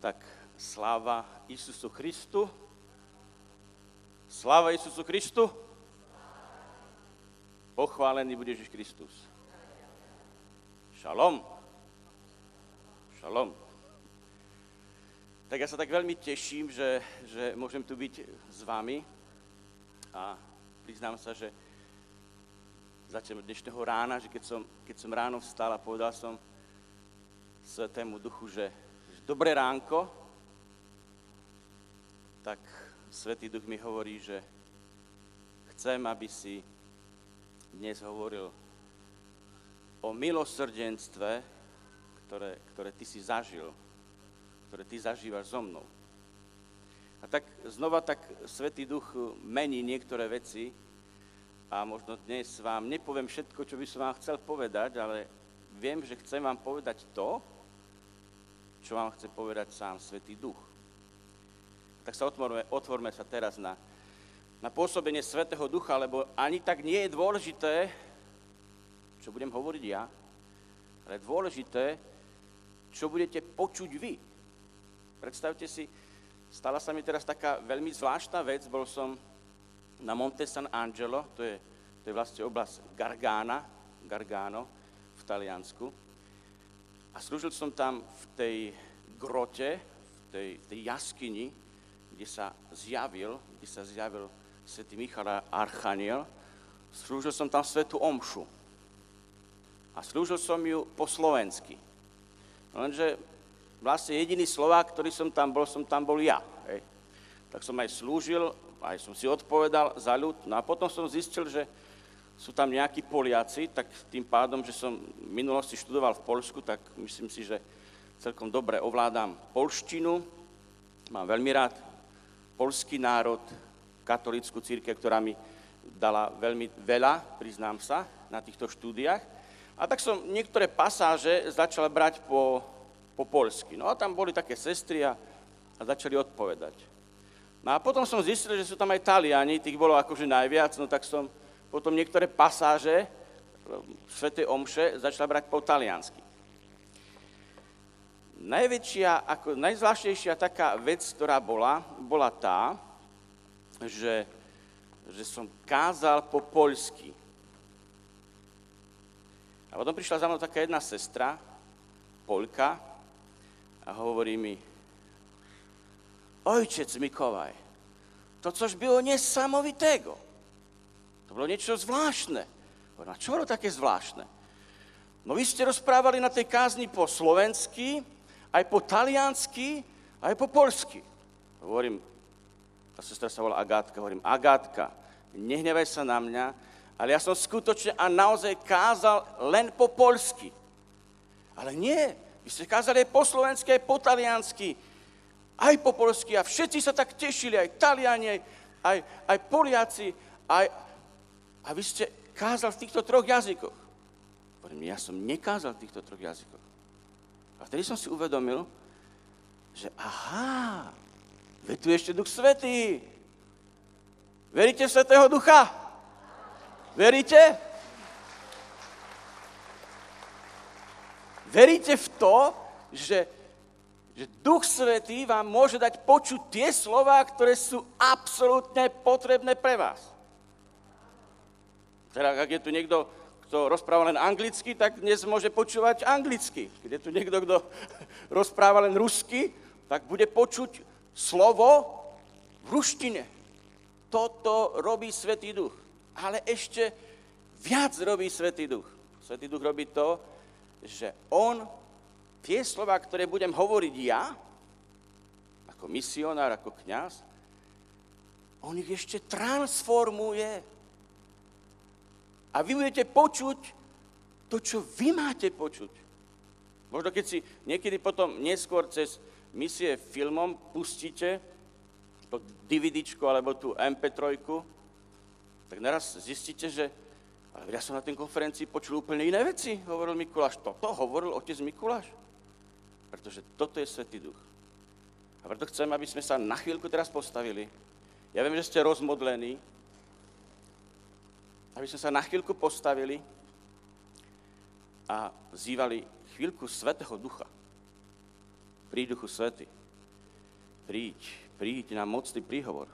Tak sláva Isusu Christu. Sláva Isusu Christu. Pochválený bude Ježiš Kristus. Šalom. Šalom. Tak ja sa tak veľmi teším, že môžem tu byť s vami a priznám sa, že začnem dnešného rána, že keď som ráno vstal a povedal som Svätému Duchu, že dobré ránko, tak Svätý Duch mi hovorí, že chcem, aby si dnes hovoril o milosrdenstve, ktoré ty si zažil, ktoré ty zažívaš so mnou. A tak znova Svätý Duch mení niektoré veci a možno dnes vám nepoviem všetko, čo by som vám chcel povedať, ale viem, že chcem vám povedať to, čo vám chce povedať sám Svätý Duch. Tak sa otvorme sa teraz na pôsobenie Svätého Ducha, lebo ani tak nie je dôležité, čo budem hovoriť ja, ale je dôležité, čo budete počuť vy. Predstavte si, stala sa mi teraz taká veľmi zvláštna vec, bol som na Monte San Angelo, to je vlastne oblasť Gargano v Taliansku. A slúžil som tam v tej grote, v tej jaskyni, kde sa zjavil svätý Michal Archaniel. Slúžil som tam svätú omšu. A slúžil som ju po slovensky. Lenže vlastne jediný Slovák, ktorý som tam bol ja. Hej. Tak som aj slúžil, aj som si odpovedal za ľud. No a potom som zistil, že sú tam nejakí Poliaci, tak tým pádom, že som v minulosti študoval v Poľsku, tak myslím si, že celkom dobre ovládam poľštinu. Mám veľmi rád poľský národ, katolícku cirkev, ktorá mi dala veľmi veľa, priznám sa, na týchto štúdiách. A tak som niektoré pasáže začal brať po poľsky. No a tam boli také sestry a začali odpovedať. No a potom som zistil, že sú tam aj Taliani, tých bolo akože najviac, no tak som potom niektoré pasáže svätej omše začal brať po taliansky. Najzvláštnejšia taká vec, ktorá bola tá, že som kázal po poľsky. A potom prišla za mnou taká jedna sestra, Poľka, a hovorí mi: Ojčec Mikołaj, to coś było niesamowitego. To bolo niečo zvláštne. Hovorím: a čo bolo také zvláštne? No vy ste rozprávali na tej kázni po slovensky, aj po taliansky, aj po poľsky. Hovorím, tá sestra sa volá Agátka, hovorím: Agátka, nehnevaj sa na mňa, ale ja som skutočne a naozaj kázal len po poľsky. Ale nie, vy ste kázali aj po slovensky, aj po taliansky, aj po poľsky a všetci sa tak tešili, aj Taliani, aj Poliaci, a vy ste kázal v týchto troch jazykoch. Hovorím, ja som nekázal v týchto troch jazykoch. A vtedy som si uvedomil, že aha, veď tu ešte Duch Svätý. Veríte v Svätého Ducha? Veríte? Veríte v to, že Duch Svätý vám môže dať počuť tie slová, ktoré sú absolútne potrebné pre vás? Teda, ak je tu niekto, kto rozpráva len anglicky, tak dnes môže počúvať anglicky. Keď je tu niekto, kto rozpráva len rusky, tak bude počuť slovo v ruštine. Toto robí Svätý Duch. Ale ešte viac robí Svätý Duch. Svätý Duch robí to, že on tie slová, ktoré budem hovoriť ja, ako misionár, ako kňaz, on ich ešte transformuje. A vy budete počuť to, čo vy máte počuť. Možno keď si niekedy potom neskôr cez misie filmom pustíte to DVDčko alebo tú MP3, tak naraz zistíte, že ale ja som na tej konferencii počul úplne iné veci, hovoril Mikuláš. Toto hovoril otec Mikuláš? Pretože toto je Svätý Duch. A preto chcem, aby sme sa na chvíľku teraz postavili. Ja viem, že ste rozmodlení, aby sme sa na chvíľku postavili a vzývali chvíľku Svätého Ducha. Príď, Duchu Svätý. príď na mocný príhovor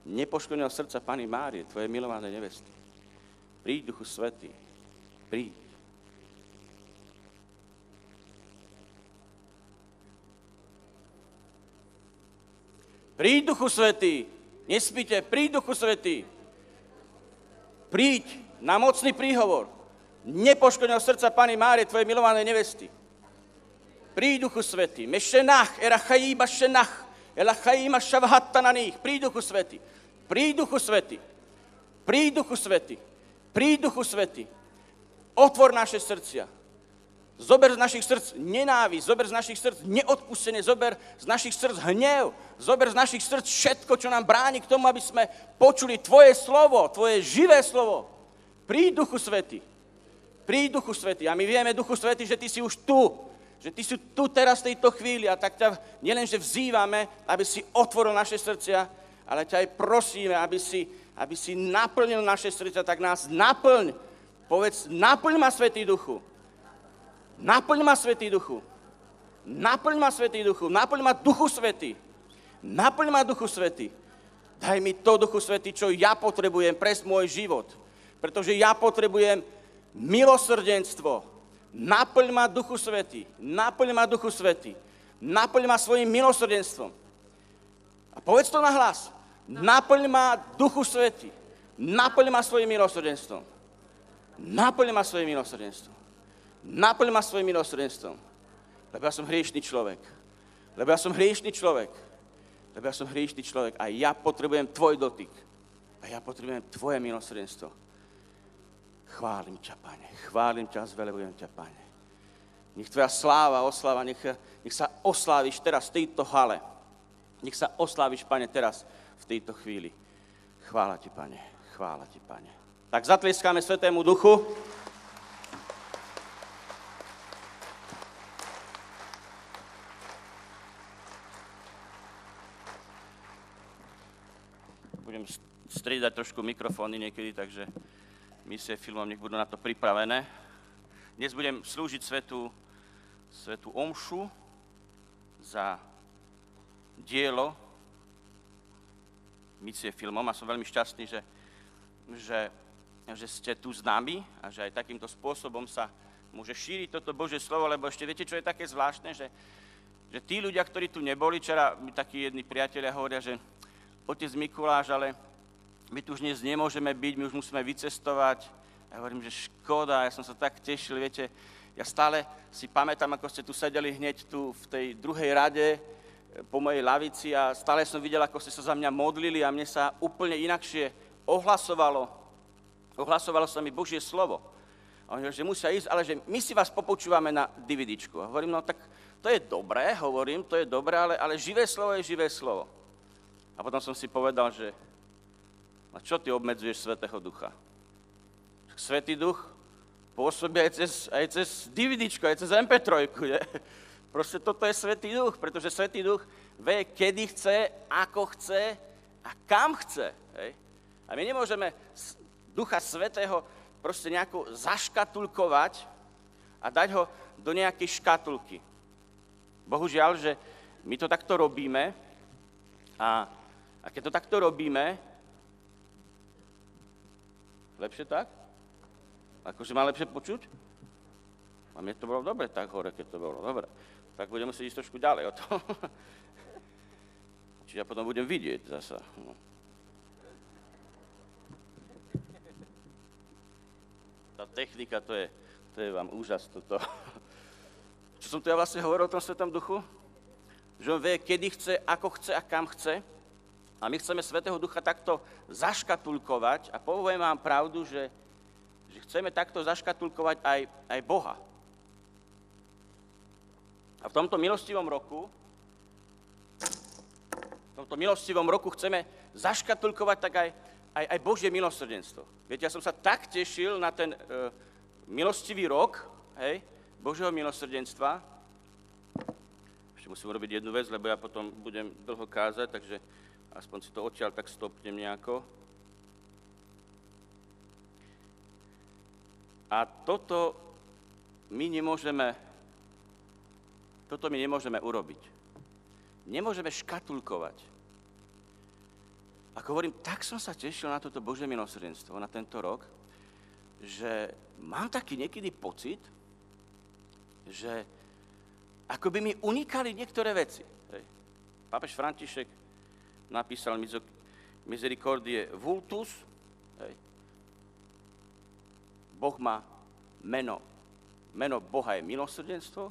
nepoškodeného srdca Panny Márie, tvojej milovanej nevesty. Príď, Duchu Svätý, príď. Príď, Duchu Svätý, nespíte, príď, Duchu Svätý. Príď na mocný príhovor nepoškodeného srdca Panny Márie, tvojej milovanej nevesty. Príď, Duchu Svätý, mešenach, erachajíba šenach, elachajíma šavhatta na nich. Príď, Duchu Svätý, príď, Duchu Svätý, príď, Duchu Svätý, príď, Duchu Svätý. Otvor naše srdcia. Zober z našich srdc nenávisť, zober z našich srdc neodpustenie, zober z našich srdc hnev, zober z našich srdc všetko, čo nám bráni k tomu, aby sme počuli tvoje slovo, tvoje živé slovo. Príď, Duchu Svätý. Príď, Duchu Svätý. A my vieme, Duchu Svätý, že ty si už tu. Že ty si tu teraz v tejto chvíli a tak ťa nielenže vzývame, aby si otvoril naše srdcia, ale ťa aj prosíme, aby si naplnil naše srdcia, tak nás naplň. Povedz, naplň ma, Svätý Duchu. Naplň ma, Svätý Duchu. Naplň ma, Svätý Duchu. Naplň ma, Duchu Svätý. Naplň ma, Duchu Svätý. Daj mi to, Duchu Svätý, čo ja potrebujem pre môj život. Pretože ja potrebujem milosrdenstvo. Naplň ma, Duchu Svätý. Naplň ma, Duchu Svätý. Naplň ma svojim milosrdenstvom. A povedz to nahlas. Naplň ma, Duchu Svätý. Naplň ma svojim milosrdenstvom. Naplň ma svojim milosrdenstvom. Naplň ma svojim milosrdenstvom. Lebo ja som hriešný človek. Lebo ja som hriešný človek. Lebo ja som hriešný človek. A ja potrebujem tvoj dotyk. A ja potrebujem tvoje milosrdenstvo. Chválim ťa, Pane. Chválim ťa a zvelebujem ťa, Pane. Nech tvoja sláva, oslava, nech sa osláviš teraz v tejto hale. Nech sa osláviš, Pane, teraz v tejto chvíli. Chvála ti, Pane. Chvála ti, Pane. Tak zatlieskáme Svätému Duchu. Budem striedať trošku mikrofóny niekedy, takže misie filmom nech budú na to pripravené. Dnes budem slúžiť svätú omšu za dielo misie filmom a som veľmi šťastný, že ste tu s nami a že aj takýmto spôsobom sa môže šíriť toto Božie slovo, lebo ešte viete, čo je také zvláštne, že tí ľudia, ktorí tu neboli, včera mi takí jedni priatelia hovoria, že Otec Mikuláš, ale my tu už dnes nemôžeme byť, my už musíme vycestovať. Ja hovorím, že škoda, ja som sa tak tešil, viete, ja stále si pamätám, ako ste tu sedeli hneď tu v tej druhej rade po mojej lavici a stále som videl, ako ste sa za mňa modlili a mne sa úplne inakšie ohlasovalo sa mi Božie slovo. A on hovorí, že musia ísť, ale že my si vás popočúvame na DVDčku. A hovorím, no tak to je dobré, ale živé slovo je živé slovo. A potom som si povedal, že a čo ty obmedzuješ Svätého Ducha? Svätý Duch pôsobí aj cez DVDčko, aj cez MP3, je? Proste toto je Svätý Duch, pretože Svätý Duch vie, kedy chce, ako chce a kam chce. Hej? A my nemôžeme Ducha Svätého proste nejako zaškatulkovať a dať ho do nejakej škatulky. Bohužiaľ, že my to takto robíme a keď to takto robíme, lepšie tak? Akože má lepšie počuť? A mne to bolo dobre tak hore, keď to bolo dobre. Tak budeme musieť ísť trošku ďalej o to. Čiže ja potom budem vidieť zasa. No. Tá technika, to je vám úžas toto. Čo som tu ja vlastne hovoril o tom Svätom Duchu? Že on vie, kedy chce, ako chce a kam chce. A my chceme Svätého Ducha takto zaškatulkovať a poviem vám pravdu, že chceme takto zaškatulkovať aj Boha. A v tomto milostivom roku chceme zaškatulkovať tak aj Božie milosrdenstvo. Viete, ja som sa tak tešil na ten milostivý rok, hej, Božieho milosrdenstva. Ešte musím robiť jednu vec, lebo ja potom budem dlho kázať, takže aspoň si to odtiaľ tak stopnem nejako. A toto my nemôžeme urobiť. nemôžeme škatulkovať. Ako hovorím, tak som sa tešil na toto Božie milosrdenstvo, na tento rok, že mám taký niekedy pocit, že ako by mi unikali niektoré veci. Hej. Pápež František napísal Misericordie Vultus. Hej. Boh má meno. Meno Boha je milosrdenstvo.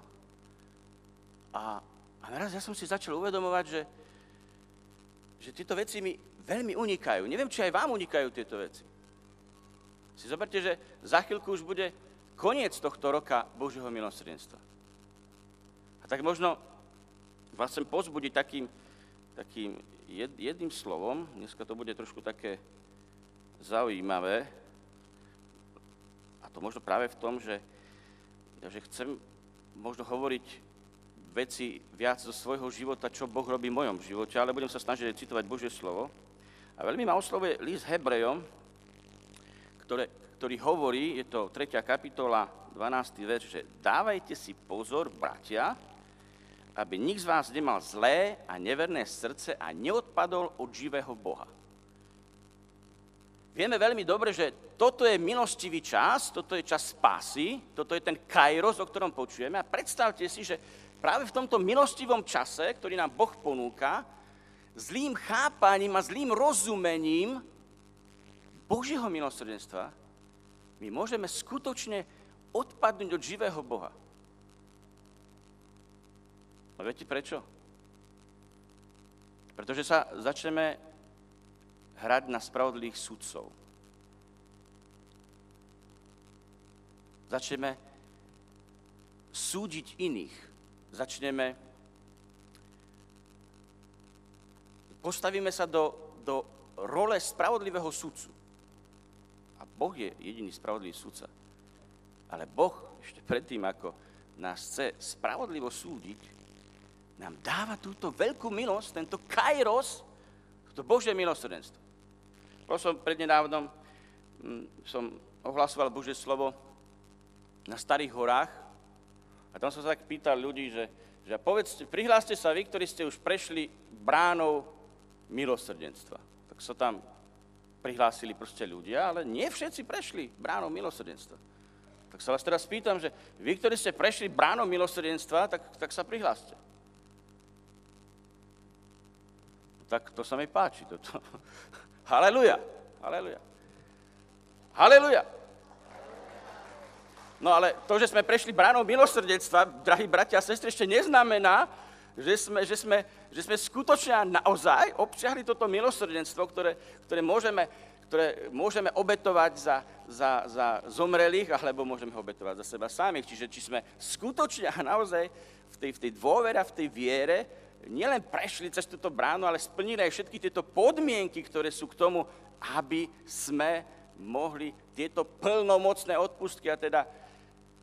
A naraz ja som si začal uvedomovať, že tieto veci mi veľmi unikajú. Neviem, či aj vám unikajú tieto veci. Si zoberte, že za chvíľku už bude koniec tohto roka Božieho milosrdenstva. A tak možno vás chcem povzbudiť takým jedným slovom. Dneska to bude trošku také zaujímavé. A to možno práve v tom, že chcem možno hovoriť veci viac zo svojho života, čo Boh robí v mojom živote, ale budem sa snažiť citovať Božie slovo. A veľmi ma oslovuje list Hebrejom, ktorý hovorí, je to 3. kapitola, 12. verš, že dávajte si pozor, bratia, aby nik z vás nemal zlé a neverné srdce a neodpadol od živého Boha. Vieme veľmi dobre, že toto je milostivý čas, toto je čas spásy, toto je ten kairos, o ktorom počujeme. A predstavte si, že práve v tomto milostivom čase, ktorý nám Boh ponúka, zlým chápaním a zlým rozumením Božieho milosrdenstva, my môžeme skutočne odpadnúť od živého Boha. A viete prečo? Pretože sa začneme hrať na spravodlivých sudcov. Začneme súdiť iných. Postavíme sa do role spravodlivého sudcu. A Boh je jediný spravodlivý sudca. Ale Boh ešte predtým, ako nás chce spravodlivo súdiť, nám dáva túto veľkú milosť, tento kairos, to Božie milosrdenstvo. Bol som prednedávnom, som ohlasoval Božie slovo na Starých horách a tam som sa tak pýtal ľudí, že povedzte, prihláste sa vy, ktorí ste už prešli bránou milosrdenstva. Tak sa tam prihlásili proste ľudia, ale nie všetci prešli bránou milosrdenstva. Tak sa vás teraz pýtam, že vy, ktorí ste prešli bránou milosrdenstva, tak sa prihláste. Tak to sa mi páči, toto. Haleluja, haleluja. Haleluja. No ale to, že sme prešli bránou milosrdenstva, drahí bratia a sestry, ešte neznamená, že sme skutočne a naozaj obsiahli toto milosrdenstvo, ktoré môžeme obetovať za zomrelých, alebo môžeme ho obetovať za seba samých. Čiže či sme skutočne a naozaj v tej dôvere a v tej viere nielen prešli cez túto bránu, ale splnili aj všetky tieto podmienky, ktoré sú k tomu, aby sme mohli tieto plnomocné odpustky, a teda,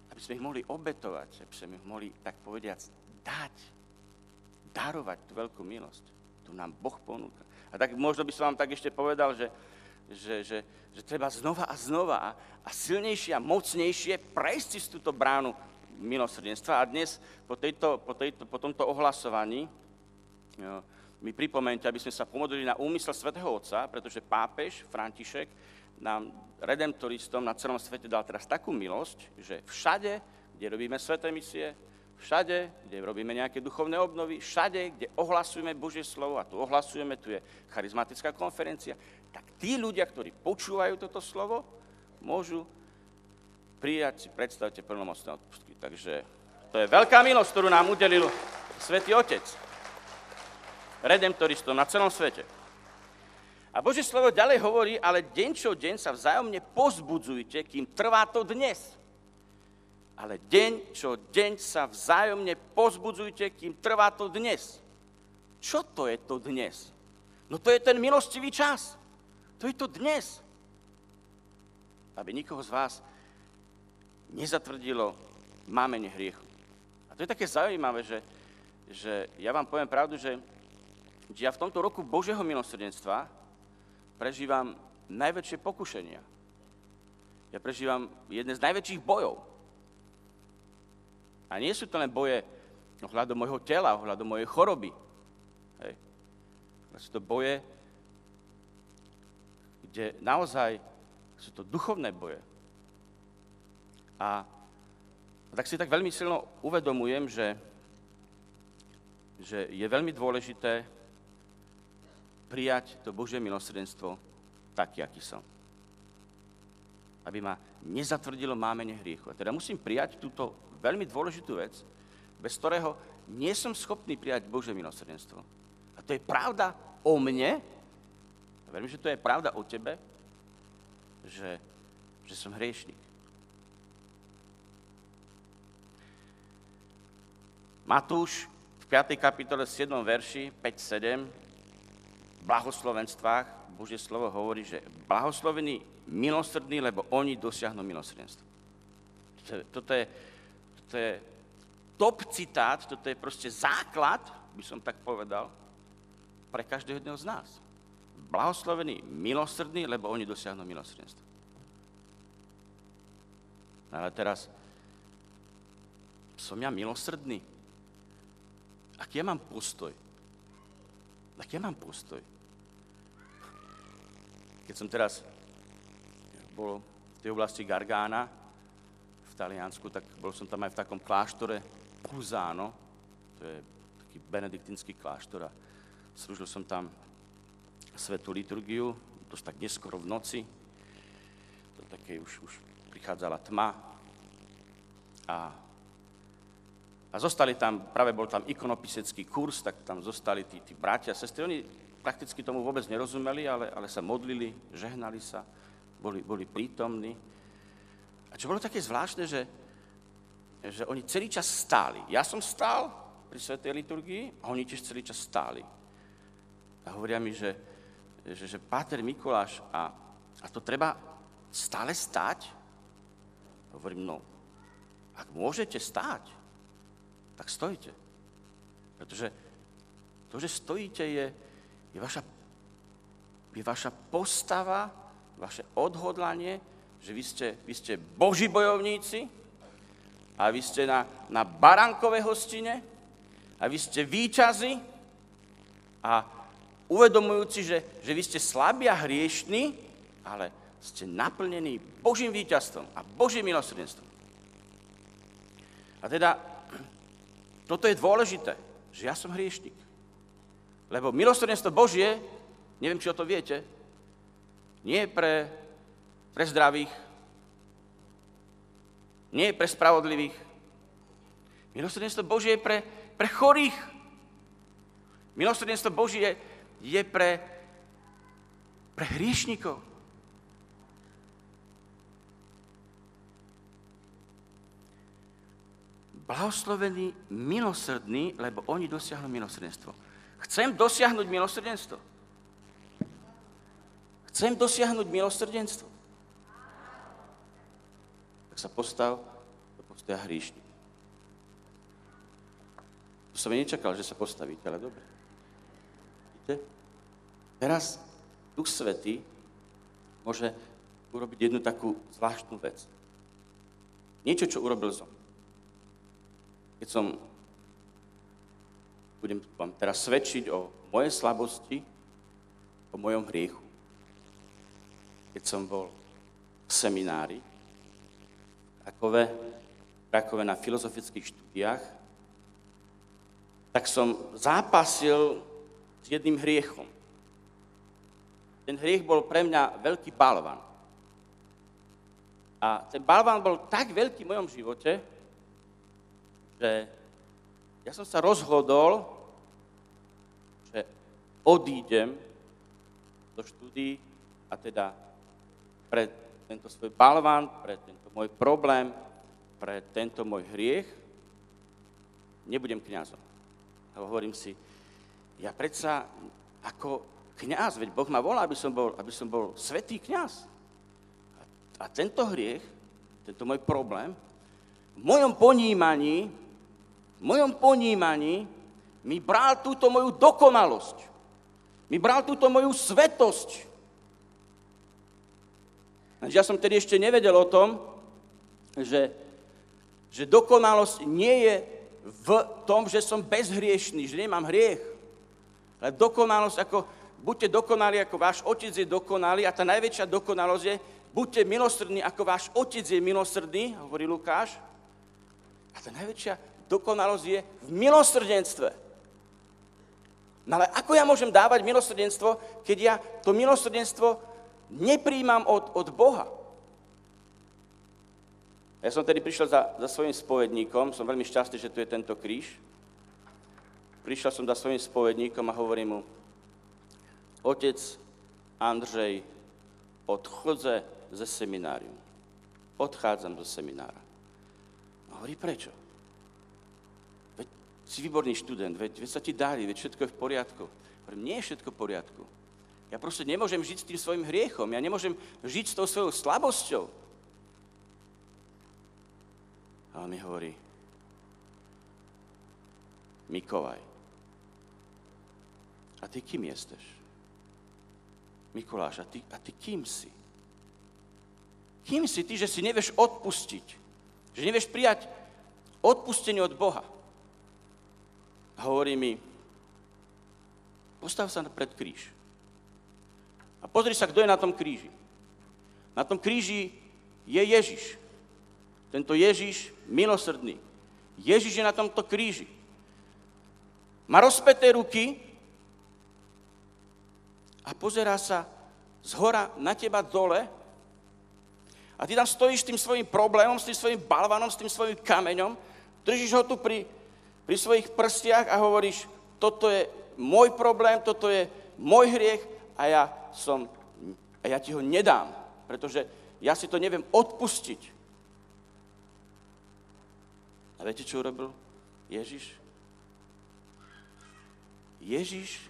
aby sme ich mohli obetovať, aby sme ich mohli, tak povediac, darovať tú veľkú milosť. Tu nám Boh ponúka. A tak možno by som vám tak ešte povedal, že treba znova a znova a silnejšie a mocnejšie prejsť si túto bránu milosrdenstva. A dnes po tomto ohlasovaní mi pripomeňte, aby sme sa pomodlili na úmysel svätého Otca, pretože pápež František nám, redemptoristom na celom svete, dal teraz takú milosť, že všade, kde robíme sväté misie, všade, kde robíme nejaké duchovné obnovy, všade, kde ohlasujeme Božie slovo, a tu ohlasujeme, tu je charizmatická konferencia, tak tí ľudia, ktorí počúvajú toto slovo, môžu prijať, si predstavte, plnomocné odpustky. Takže to je veľká milosť, ktorú nám udelil Svätý Otec redemptoristom na celom svete. A Božie slovo ďalej hovorí, ale deň čo deň sa vzájomne pozbudzujte, kým trvá to dnes. Ale deň čo deň sa vzájomne pozbudzujte, kým trvá to dnes. Čo to je to dnes? No to je ten milostivý čas. To je to dnes. Aby nikoho z vás nezatvrdilo mámenie hriechu. A to je také zaujímavé, že ja vám poviem pravdu, že ja v tomto roku Božieho milosrdenstva prežívam najväčšie pokušenia. Ja prežívam jeden z najväčších bojov. A nie sú to len boje ohľadom môjho tela, ohľadom mojej choroby, Hej. Sú to boje, kde naozaj sú to duchovné boje. A tak si tak veľmi silno uvedomujem, že je veľmi dôležité prijať to Božie milosrdenstvo taký, aký som. Aby ma nezatvrdilo mámenie hriechu. A teda musím prijať túto veľmi dôležitú vec, bez ktorého nie som schopný prijať Božie milosrdenstvo. A to je pravda o mne, a verím, že to je pravda o tebe, že som hriešnik. Matúš v 5. kapitole 7. verši 5-7 v blahoslovenstvách Božie slovo hovorí, že blahoslovení milosrdní, lebo oni dosiahnu milosrdenstvo. Toto je top citát, toto je proste základ, by som tak povedal, pre každého jedného z nás. Blahoslovení milosrdní, lebo oni dosiahnu milosrdenstvo. Ale teraz, som ja milosrdný? Aký ja mám postoj? Keď som teraz bol v tej oblasti Gargána v Taliansku, tak bol som tam aj v takom kláštore Pulzano, to je taký benediktínsky kláštor a slúžil som tam svätú liturgiu, dosť tak neskoro v noci, to také už prichádzala tma a zostali tam, práve bol tam ikonopisecký kurz, tak tam zostali tí bratia a sestry, oni prakticky tomu vôbec nerozumeli, ale sa modlili, žehnali sa, boli prítomní. A čo bolo také zvláštne, že oni celý čas stáli. Ja som stál pri svätej liturgii a oni tiež celý čas stáli. A hovoria mi, že páter Mikuláš, a to treba stále stáť? Hovorím, no, ak môžete stáť, tak stojte. Pretože to, že stojíte, je vaša postava, vaše odhodlanie, že vy ste Boží bojovníci a vy ste na baránkové hostine a vy ste víťazi a uvedomujúci, že vy ste slabí a hriešní, ale ste naplnení Božím víťazstvom a Božím milosrdenstvom. A teda, toto je dôležité, že ja som hriešnik. Lebo milosrdenstvo Božie, neviem, či o to viete, nie je pre zdravých, nie je pre spravodlivých. Milosrdenstvo Božie je pre chorých. Milosrdenstvo Božie je pre hriešnikov. Blahoslovení milosrdní, lebo oni dosiahnu milosrdenstvo. Chcem dosiahnuť milosrdenstvo. Chcem dosiahnuť milosrdenstvo. Tak sa postav do postoja hriešnik. To som nečakal, že sa postavíte, ale dobre. Vidíte? Teraz Duch Svätý môže urobiť jednu takú zvláštnu vec. Niečo, čo urobil som. Keď budem vám teraz svedčiť o mojej slabosti, o mojom hriechu. Keď som bol v seminári v Rakove na filozofických štúdiách, tak som zápasil s jedným hriechom. Ten hriech bol pre mňa veľký balvan. A ten balvan bol tak veľký v mojom živote, že ja som sa rozhodol, že odídem do štúdií a teda pre tento svoj balvan, pre tento môj problém, pre tento môj hriech nebudem kňazom. A hovorím si, ja predsa ako kňaz, veď Boh ma volá, aby som bol svätý kňaz. A tento hriech, tento môj problém, v mojom ponímaní mi bral túto moju dokonalosť. Mi bral túto moju svetosť. Ja som tedy ešte nevedel o tom, že dokonalosť nie je v tom, že som bezhriešný, že nemám hriech. Ale dokonalosť ako, buďte dokonali ako váš otec je dokonalý a tá najväčšia dokonalosť je, buďte milosrdní ako váš otec je milosrdný, hovorí Lukáš. A tá najväčšia dokonalosť je v milosrdenstve. No ale ako ja môžem dávať milosrdenstvo, keď ja to milosrdenstvo nepríjmam od Boha? Ja som tedy prišiel za svojím spovedníkom, som veľmi šťastný, že tu je tento kríž. Prišiel som za svojím spovedníkom a hovorím mu, otec Andrzej, odchodze ze seminárium. Odchádzam zo seminára. A hovorí, prečo? Veď si výborný študent, veď sa ti darí, veď všetko je v poriadku. Hovorím, nie je všetko v poriadku. Ja proste nemôžem žiť s tým svojim hriechom, ja nemôžem žiť s tou svojou slabosťou. A on mi hovorí, Mikołaj, a ty kým jesteś? Mikuláš, a ty kým si? Kým si ty, že si nevieš odpustiť? Že nevieš prijať odpustenie od Boha? A hovorí mi, postav sa pred kríž. A pozri sa, kto je na tom kríži. Na tom kríži je Ježiš. Tento Ježiš milosrdný. Ježiš je na tomto kríži. Má rozpäté ruky a pozerá sa zhora na teba dole a ty tam stojíš s tým svojím problémom, s tým svojím balvanom, s tým svojím kameňom, držíš ho tu pri svojich prstiach a hovoríš, toto je môj problém, toto je môj hriech a ja ti ho nedám, pretože ja si to neviem odpustiť. A viete, čo urobil Ježiš? Ježiš,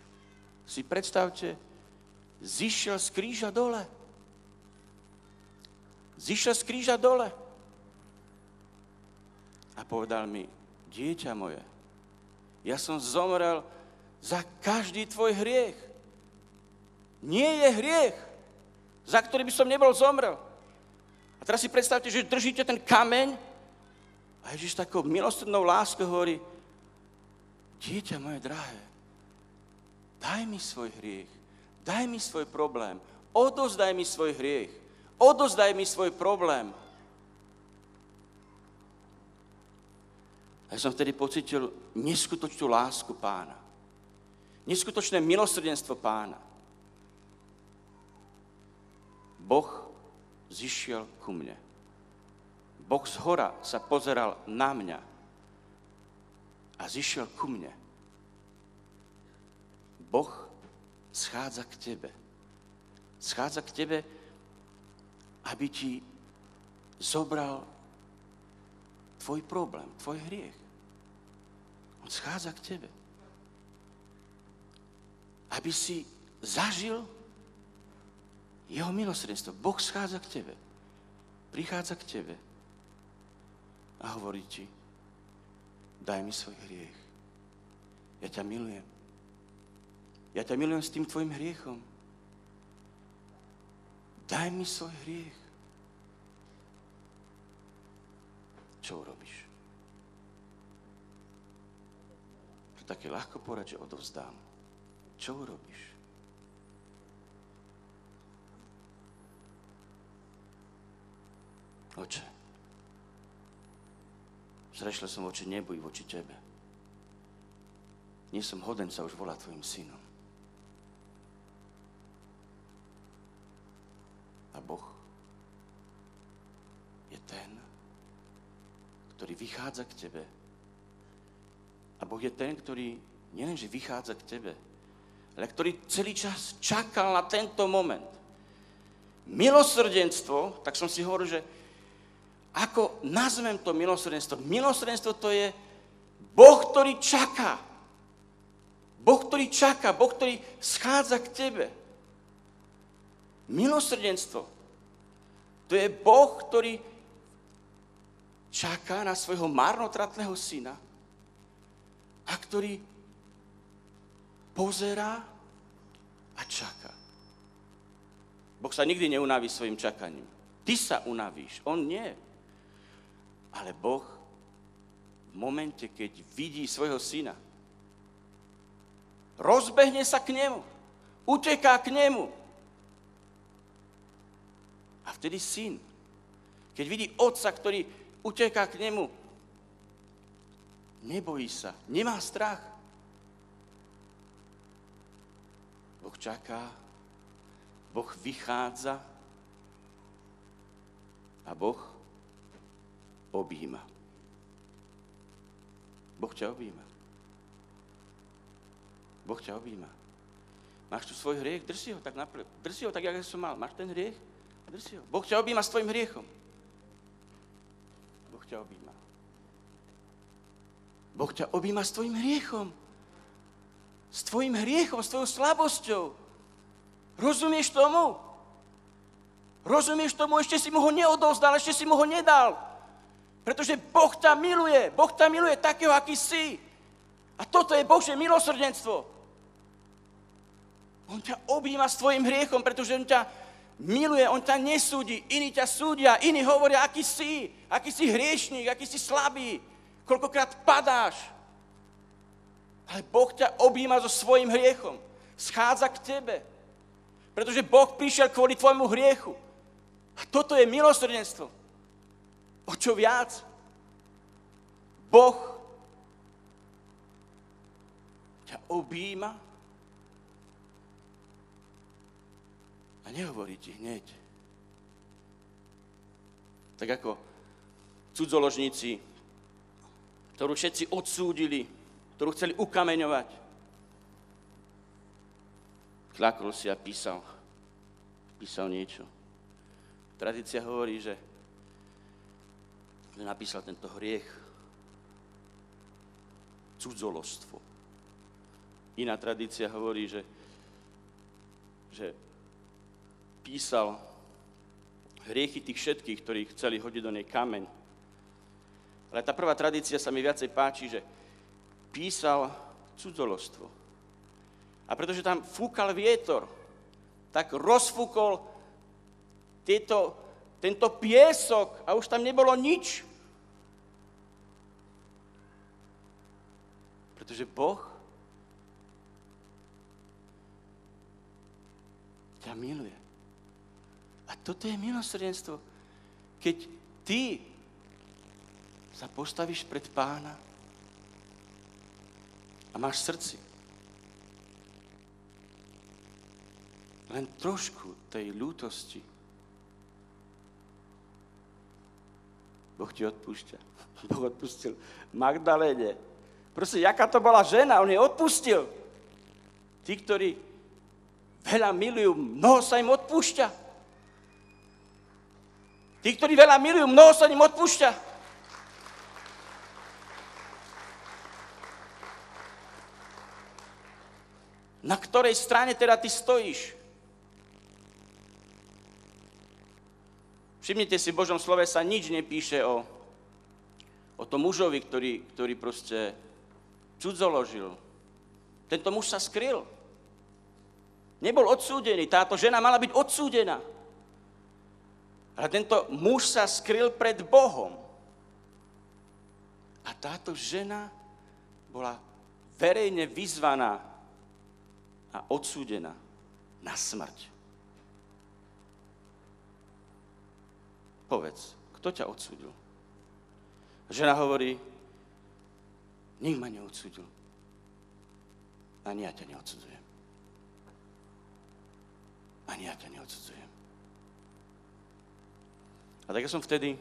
si predstavte, zišiel z kríža dole. Zišiel z kríža dole. A povedal mi, dieťa moje, ja som zomrel za každý tvoj hriech. Nie je hriech, za ktorý by som nebol zomrel. A teraz si predstavte, že držíte ten kameň a Ježiš takou milosrdnou láskou hovorí, dieťa moje drahé, daj mi svoj hriech, daj mi svoj problém, odozdaj mi svoj hriech, odozdaj mi svoj problém. A ja som vtedy pocítil neskutočnú lásku Pána, neskutočné milosrdenstvo Pána. Boh zišiel ku mne. Boh zhora sa pozeral na mňa a zišiel ku mne. Boh schádza k tebe. Schádza k tebe, aby ti zobral tvoj problém, tvoj hriech. On schádza k tebe. Aby si zažil jeho milosrdenstvo. Boh schádza k tebe. Prichádza k tebe a hovorí ti, daj mi svoj hriech. Ja ťa milujem. Ja ťa milujem s tým tvojim hriechom. Daj mi svoj hriech. Čo urobíš? To také ľahko povedať, že odovzdám. Čo urobíš? Oče, zrešil som voči nebu i voči tebe. Nie som hoden sa už volať tvojim synom. A Boh je ten, ktorý vychádza k tebe. A Boh je ten, ktorý nielenže vychádza k tebe, ale ktorý celý čas čakal na tento moment. Milosrdenstvo, tak som si hovoril, že ako nazvem to milosrdenstvo? Milosrdenstvo to je Boh, ktorý čaká. Boh, ktorý čaká, Boh, ktorý schádza k tebe. Milosrdenstvo to je Boh, ktorý čaká na svojho marnotratného syna a ktorý pozerá a čaká. Boh sa nikdy neunaví svojim čakaním. Ty sa unavíš, on nie. Ale Boh v momente, keď vidí svojho syna rozbehne sa k nemu, uteká k nemu. A vtedy syn, keď vidí otca, ktorý uteká k nemu, nebojí sa, nemá strach. Boh čaká, Boh vychádza a Boh objíma. Boh ťa objíma. Boh ťa objíma. Máš tu svoj hriech? Drž si ho tak, jak som mal. Máš ten hriech? Drž si ho. Boh ťa objíma s tvojim hriechom. Boh ťa objíma. Boh ťa objíma s tvojim hriechom. S tvojim hriechom, s tvojou slabosťou. Rozumieš tomu? Rozumieš tomu? Ešte si mu ho neodovzdal, ešte si mu ho nedal. Pretože Boh ťa miluje takého, aký si. A toto je Božie milosrdenstvo. On ťa objíma s tvojim hriechom, pretože on ťa miluje, on ťa nesúdi, iní ťa súdia, iní hovoria, aký si hriešník, aký si slabý, koľkokrát padáš. Ale Boh ťa objíma so svojím hriechom, schádza k tebe, pretože Boh prišiel kvôli tvojmu hriechu. A toto je milosrdenstvo. O čo viac? Boh ťa objíma a nehovorí ti hneď. Tak ako cudzoložníci, ktorú všetci odsúdili, ktorú chceli ukameňovať. Kľakol si a písal niečo. Tradícia hovorí, že napísal tento hriech, cudzoložstvo. Iná tradícia hovorí, že písal hriechy tých všetkých, ktorí chceli hodiť do nej kameň. Ale tá prvá tradícia sa mi viacej páči, že písal cudzoložstvo. A pretože tam fúkal vietor, tak rozfúkol tento piesok a už tam nebolo nič. Pretože Boh ťa miluje. A toto je milosrdenstvo. Keď ty sa postavíš pred Pána a máš v srdci len trošku tej ľútosti, Boh ti odpúšťa. Boh odpustil Magdaléne. Proste, jaká to bola žena, on jej odpustil. Tí, ktorí veľa milujú, mnoho sa im odpúšťa. Tí, ktorí veľa milujú, mnoho sa im odpúšťa. Na ktorej strane teda ty stojíš? Všimnite si, v Božom slove sa nič nepíše o tom mužovi, ktorý proste cudzoložil. Tento muž sa skryl. Nebol odsúdený. Táto žena mala byť odsúdená. Ale tento muž sa skryl pred Bohom. A táto žena bola verejne vyzvaná a odsúdená na smrť. Povedz, kto ťa odsúdil? Žena hovorí, nik ma neodsúdil. Ani ja ťa neodsudzujem. Ani ja ťa neodsudzujem. A tak ja som vtedy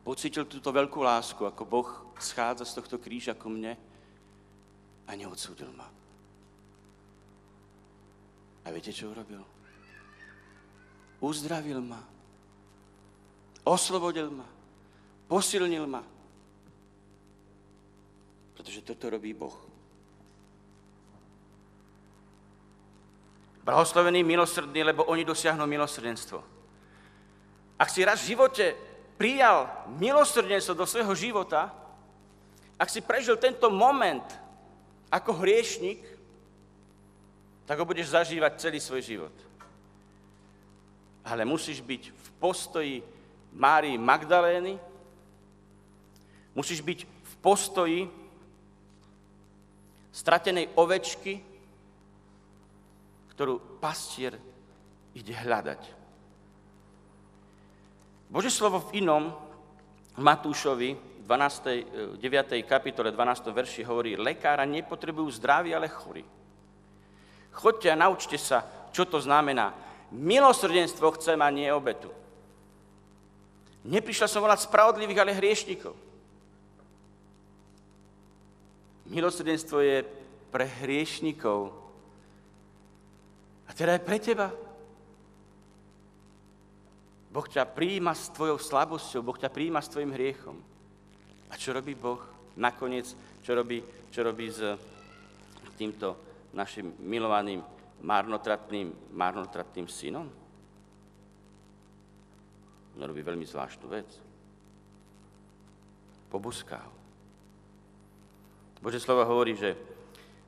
pocítil túto veľkú lásku, ako Boh schádza z tohto kríža ku mne a neodsúdil ma. A viete, čo urobil? Uzdravil ma. Oslobodil ma. Posilnil ma. Pretože toto robí Boh. Blahoslavení milosrdní, lebo oni dosiahnu milosrdenstvo. Ak si raz v živote prijal milosrdenstvo do svojho života, ak si prežil tento moment ako hriešnik, tak ho budeš zažívať celý svoj život. Ale musíš byť v postoji Márii Magdalény, musíš byť v postoji stratenej ovečky, ktorú pastier ide hľadať. Božie slovo v inom Matúšovi 9. kapitole 12. verši hovorí: lekára nepotrebujú zdraví, ale chorí. Choďte a naučte sa, čo to znamená. Milosrdenstvo chcem a nie obetu. Neprišiel som volať spravodlivých, ale hriešnikov. Milosrdenstvo je pre hriešnikov. A teda aj pre teba. Boh ťa prijíma s tvojou slabosťou, Boh ťa prijíma s tvojim hriechom. A čo robí Boh? Nakoniec, čo robí s týmto našim milovaným, marnotratným synom? On robí veľmi zvláštnu vec. Pobuská ho. Božie slovo hovorí, že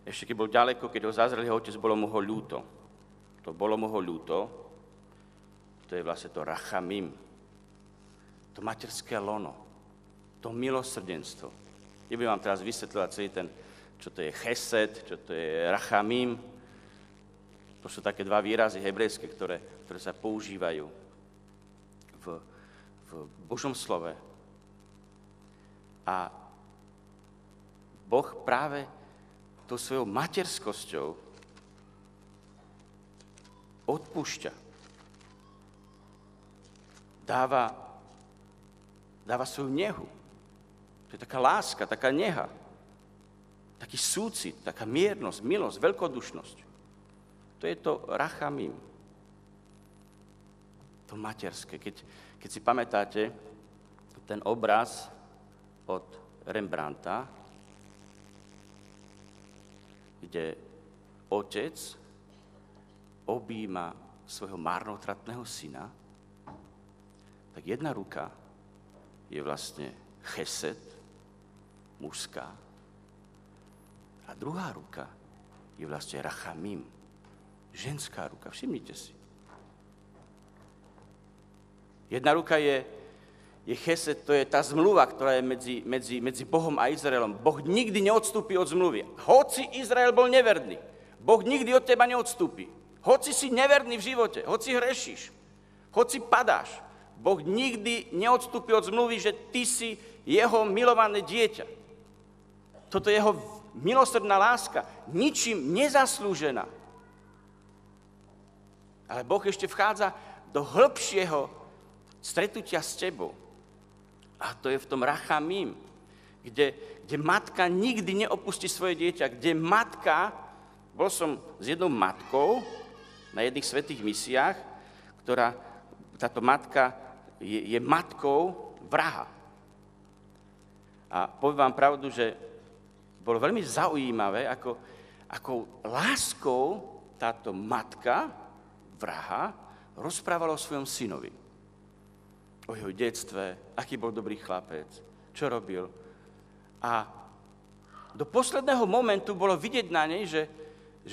ešte keď bol ďaleko, keď ho zazrel jeho otec, bolo mu ho ľúto. To bolo mu ho ľúto, to je vlastne to rachamim, to materské lono, to milosrdenstvo. Nebudem vám teraz vysvetľovať celý ten, čo to je chesed, čo to je rachamim. To sú také dva výrazy hebrejské, ktoré sa používajú v Božom slove. A Boh práve tou svojou materskosťou odpúšťa. Dáva svoju nehu. To je taká láska, taká neha. Taký súcit, taká miernosť, milosť, veľkodušnosť. To je to rachamim. To materské. Keď si pamätáte ten obraz od Rembrandta, kde otec objíma svojho marnotratného syna, tak jedna ruka je vlastne chesed, mužská, a druhá ruka je vlastne rachamim, ženská ruka. Všimnite si. Jedna ruka je chesed, to je tá zmluva, ktorá je medzi Bohom a Izraelom. Boh nikdy neodstúpi od zmluvy. Hoci Izrael bol neverný, Boh nikdy od teba neodstúpi. Hoci si neverný v živote, hoci hrešíš, hoci padáš, Boh nikdy neodstúpi od zmluvy, že ty si jeho milované dieťa. Toto je jeho milosrdná láska, ničím nezaslúžená. Ale Boh ešte vchádza do hĺbšieho stretnutia s tebou. A to je v tom rachamim, kde matka nikdy neopustí svoje dieťa, kde matka, bol som s jednou matkou na jedných svätých misiách, táto matka je matkou vraha. A poviem vám pravdu, že bolo veľmi zaujímavé, akou láskou táto matka vraha rozprávala o svojom synovi. O jeho detstve, aký bol dobrý chlapec, čo robil. A do posledného momentu bolo vidieť na nej, že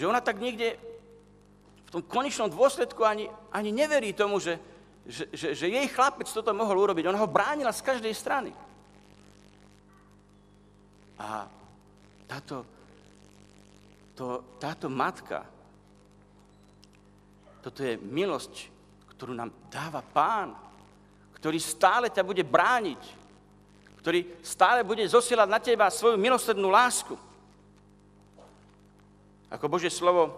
ona tak niekde v tom konečnom dôsledku ani neverí tomu, že jej chlapec toto mohol urobiť. Ona ho bránila z každej strany. A táto matka, toto je milosť, ktorú nám dáva Pán, ktorý stále ťa bude brániť, ktorý stále bude zosielať na teba svoju milosrdnú lásku. Ako Božie slovo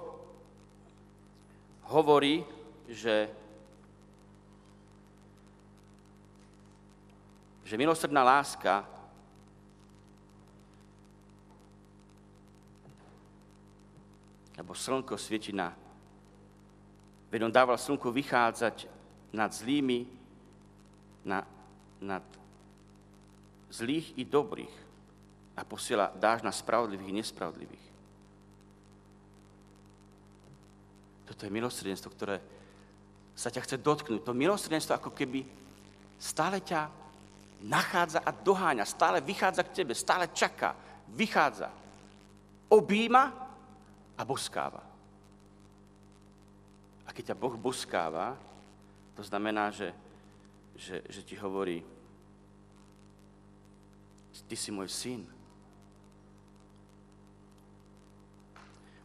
hovorí, že milosrdná láska alebo slnko svieti veď on dával slnku vychádzať nad zlými, nad zlých i dobrých a posiela dážď na spravodlivých i nespravodlivých. Toto je milosrdenstvo, ktoré sa ťa chce dotknúť. To milosrdenstvo ako keby stále ťa nachádza a doháňa, stále vychádza k tebe, stále čaká, vychádza, objíma a boskáva. A keď ťa Boh boskáva, to znamená, že ti hovorí, ty si môj syn.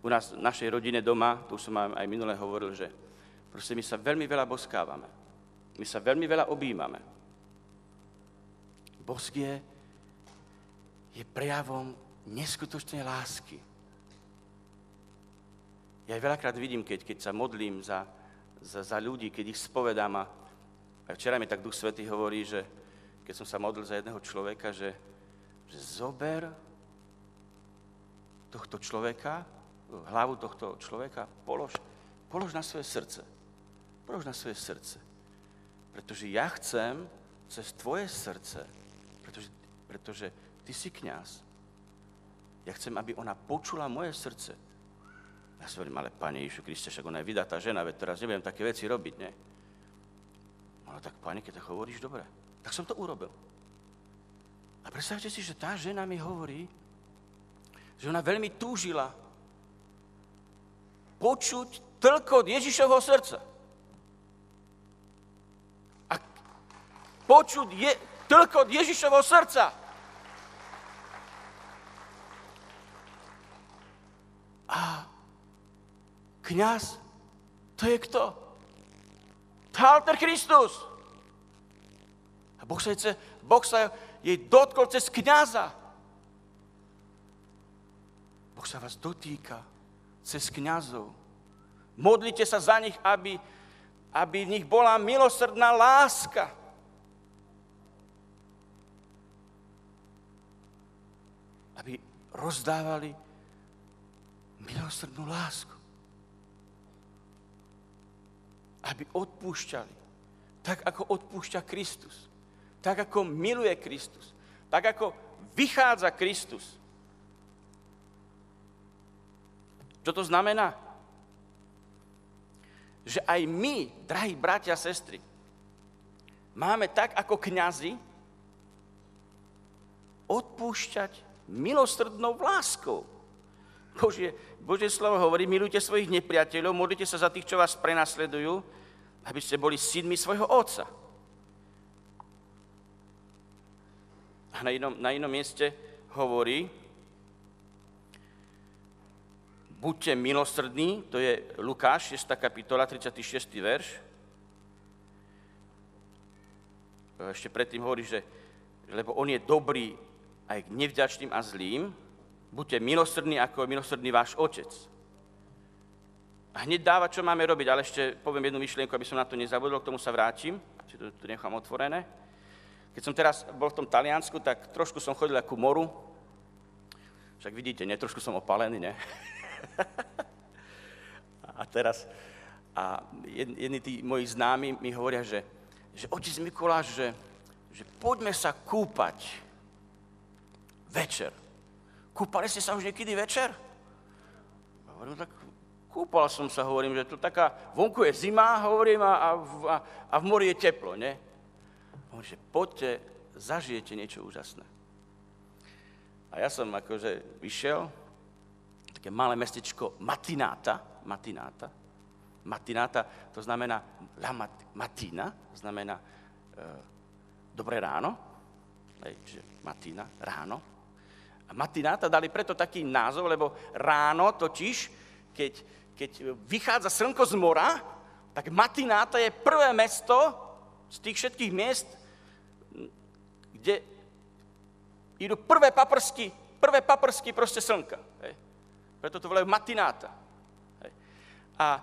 u nás v našej rodine doma, tu som vám aj minule hovoril, že proste my sa veľmi veľa boskávame. My sa veľmi veľa objímame. Bosk je prejavom neskutočnej lásky. Ja aj veľakrát vidím, keď sa modlím za ľudí, keď ich spovedám a včera mi tak Duch Svätý hovorí, že keď som sa modlil za jedného človeka, že zober tohto človeka, hlavu tohto človeka, polož na svoje srdce. Polož na svoje srdce. Pretože ja chcem cez tvoje srdce, pretože ty si kňaz, ja chcem, aby ona počula moje srdce. Ja si hovorím, ale Pane Ježišu Kriste, však ona je vydatá žena, veď teraz nebudem také veci robiť, ne? No tak, Pane, keď to hovoríš, dobre. Tak som to urobil. A predstavte si, že tá žena mi hovorí, že ona veľmi túžila počuť tlkot Ježišovho srdca. A počuť tlkot Ježišovho srdca. A kňaz, to je kto? Halter Kristus. A Boh sa jej dotkol cez kňaza. Boh sa vás dotýka cez kňazov. Modlite sa za nich, aby v nich bola milosrdná láska. Aby rozdávali milosrdnú lásku. Aby odpúšťali. Tak, ako odpúšťa Kristus. Tak, ako miluje Kristus. Tak, ako vychádza Kristus. Čo to znamená? Že aj my, drahí bratia a sestry, máme tak, ako kňazi, odpúšťať milosrdnou láskou. Božie slovo hovorí, milujte svojich nepriateľov, modlite sa za tých, čo vás prenasledujú, aby ste boli synmi svojho Otca. A na inom mieste hovorí, buďte milosrdní, to je Lukáš, 6. kapitola, 36. verš. Ešte predtým hovorí, že lebo on je dobrý aj k nevďačným a zlým, buďte milosrdní, ako je milosrdný váš Otec. A hneď dáva, čo máme robiť, ale ešte poviem jednu myšlienku, aby som na to nezabudol, k tomu sa vrátim, si to nechám otvorené. Keď som teraz bol v tom Taliansku, tak trošku som chodil ku moru. Však vidíte, trošku som opálený, ne? A jedni tí moji známi mi hovoria, že otec Mikuláš, že poďme sa kúpať večer. Kúpali ste sa už niekedy večer? Hovorím, tak kúpal som sa, hovorím, že tu taká, vonku je zima, hovorím, a v mori je teplo, ne? Hovorím, že poďte, zažijete niečo úžasné. A ja som akože vyšiel, také malé mestečko Matináta, to znamená la matina, znamená dobré ráno, čiže matina, ráno. A Matináta dali preto taký názov, lebo ráno totiž, keď vychádza slnko z mora, tak Matináta je prvé mesto z tých všetkých miest, kde idú prvé paprsky proste slnka. Preto to volajú Matináta. A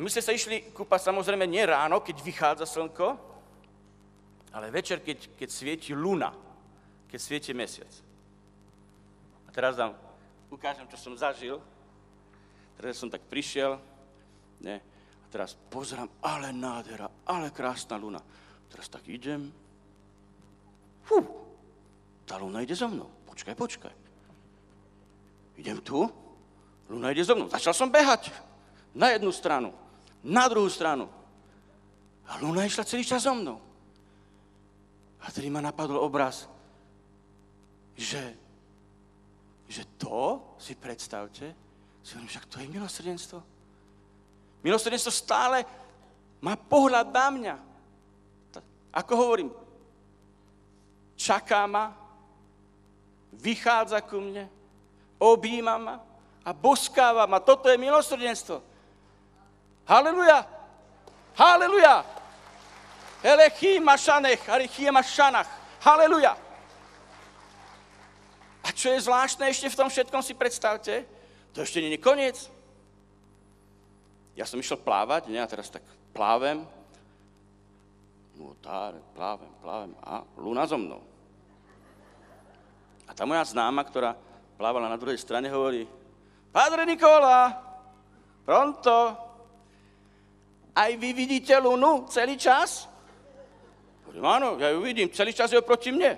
my ste sa išli kúpať samozrejme nie ráno, keď vychádza slnko, ale večer, keď svieti luna, keď svieti mesiac. A teraz vám ukážem, čo som zažil. Teraz som tak prišiel, ne, a teraz pozerám, ale nádhera, ale krásna luna. Teraz tak idem. Tá luna ide so mnou. Počkaj. Idem tu, luna ide so mnou. Začal som behať na jednu stranu, na druhú stranu. A luna išla celý čas so mnou. A tedy ma napadol obraz, že to, si predstavte, si hovorím, však to je milosrdenstvo. Milosrdenstvo stále má pohľad na mňa. Ako hovorím, čaká ma, vychádza ku mne, objíma ma, a boskávam. A toto je milosrdenstvo. Haleluja! Haleluja! Elechím a šanech, arichím a šanach. Haleluja! A čo je zvláštne ešte v tom všetkom, si predstavte, to ešte nie je koniec. Ja som išiel plávať, a teraz tak plávem, plávem a Luna so mnou. A tá moja známa, ktorá plávala na druhej strane, hovorí: Padre Nikola, pronto, aj vy vidíte Lunu celý čas? Hovorím, áno, ja ju vidím, celý čas je oproti mne.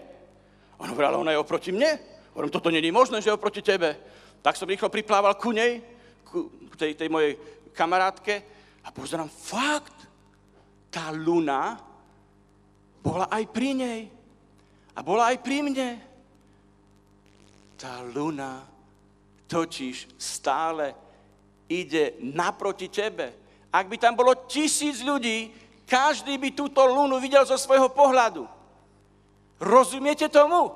On hovorí, ale ona je oproti mne? Hovorím, toto nie je možné, že je oproti tebe. Tak som rýchlo priplával ku nej, k tej mojej kamarátke a pozerám, fakt, tá Luna bola aj pri nej a bola aj pri mne. Tá Luna totiž stále ide naproti tebe. Ak by tam bolo 1000 ľudí, každý by túto Lunu videl zo svojho pohľadu. Rozumiete tomu?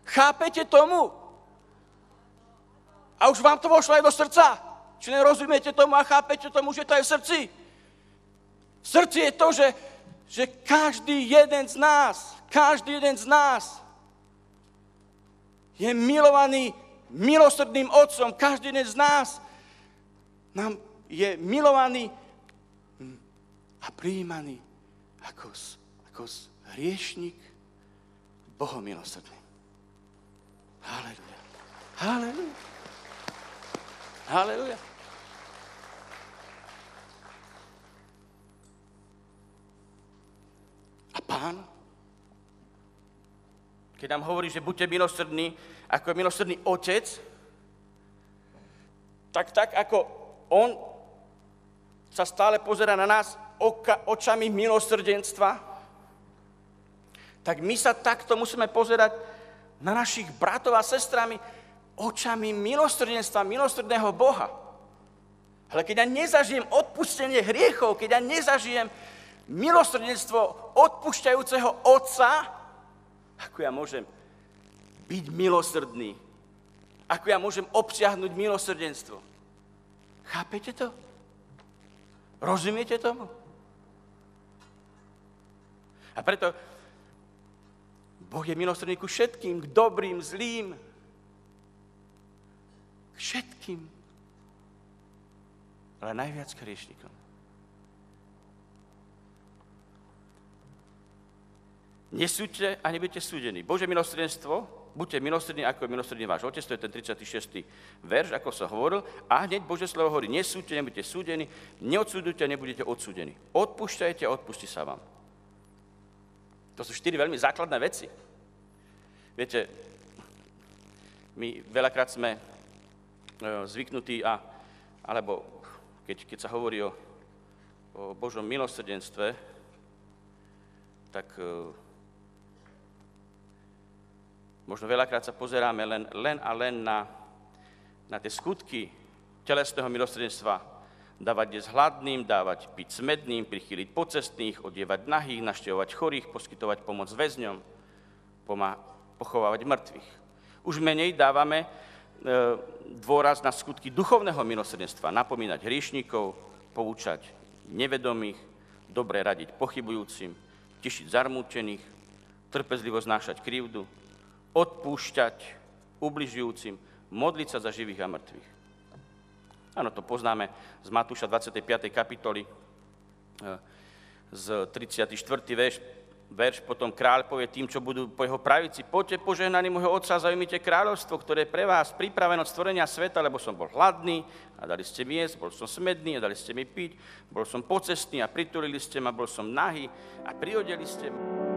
Chápete tomu? A už vám to vošlo aj do srdca? Či nerozumiete tomu a chápete tomu, že to je v srdci? V srdci je to, že každý jeden z nás je milovaný milosrdným Otcom. Každý jeden z nás nám je milovaný a prijímaný ako hriešnik Bohom milosrdným. Haleluja. Haleluja. Haleluja. A Pán, keď nám hovorí, že buďte milosrdní, ako je milosrdný Otec, tak ako On sa stále pozerá na nás očami milosrdenstva, tak my sa takto musíme pozerať na našich bratov a sestrami očami milosrdenstva, milosrdného Boha. Ale keď ja nezažijem odpustenie hriechov, keď ja nezažijem milosrdenstvo odpúšťajúceho Otca, ako ja môžem byť milosrdný? Ako ja môžem obsiahnuť milosrdenstvo? Chápete to? Rozumiete tomu? A preto Boh je milosrdný ku všetkým, k dobrým, zlým, k všetkým, ale najviac k hriešnikom. Nesúďte a nebudete súdení. Božie milosrdenstvo, buďte milosrdní, ako je milosrdný váš Otec, to je ten 36. verš, ako som hovoril, a hneď Božie slovo hovorí, nesúďte, nebudete súdení, neodsúdujte a nebudete odsúdení. Odpúšťajte a odpustí sa vám. To sú 4 veľmi základné veci. Viete, my veľakrát sme zvyknutí, alebo keď sa hovorí o Božom milosrdenstve, tak možno veľakrát sa pozeráme len na tie skutky telesného milosrdenstva. Dávať jesť hladným, dávať piť smedným, prichýliť pocestných, odievať nahých, navštevovať chorých, poskytovať pomoc väzňom, pochovávať mŕtvych. Už menej dávame dôraz na skutky duchovného milosrdenstva, napomínať hriešnikov, poučať nevedomých, dobre radiť pochybujúcim, tešiť zarmútených, trpezlivo znášať krivdu, odpúšťať ubližujúcim, modliť sa za živých a mŕtvych. Áno, to poznáme z Matúša 25. kapitoly, z 34. verš, potom kráľ povie tým, čo budú po jeho pravici, poďte požehnaní môjho Otca, zaujímite kráľovstvo, ktoré je pre vás pripravené od stvorenia sveta, lebo som bol hladný a dali ste mi jesť, bol som smedný a dali ste mi piť, bol som pocestný a pritulili ste ma, bol som nahý a priodeli ste ma.